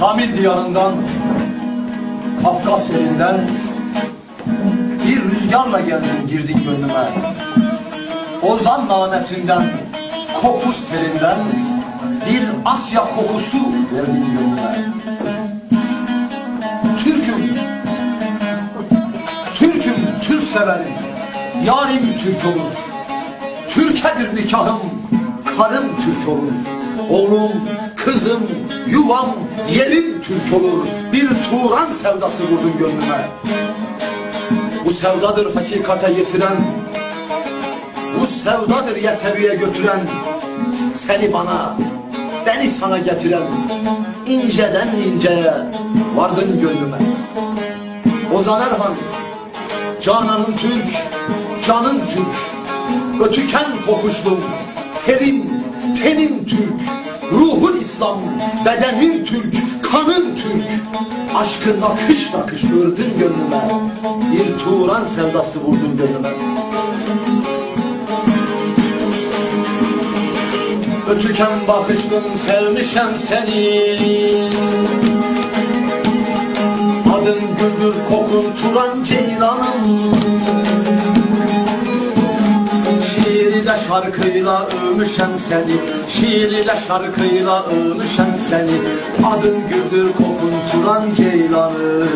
Kamil diyarından, Kafkas elinden bir rüzgarla geldin girdin gönlüme. Ozan nanesinden, kopuz telinden bir Asya kokusu verdin gönlüme. Türk'üm, Türk'üm, Türk severim, yarim Türk olur. Türkedir nikahım, karım Türk olur. Oğlum, kızım, yuvam, yerim Türk olur. Bir Turan sevdası vurdun gönlüme. Bu sevdadır hakikate getiren, bu sevdadır Yesevi'ye götüren, seni bana, beni sana getiren, inceden inceye vardın gönlüme. Ozan Erhan, cananın Türk, canın Türk, ötüken kokuşlum, terin, tenin Türk, ruhun İslam, bedenin Türk, kanın Türk. Aşkın nakış nakış ördün gönlüme, bir Turan sevdası vurdun gönlüme. Ötüken bakışlım, sevmişem seni. Adın güldür, kokun Turan ceylanım. Şiir ile şarkıyla övmüşem seni, şiir ile şarkıyla övmüşem seni. Adın güldür, kokun Turan ceylanım.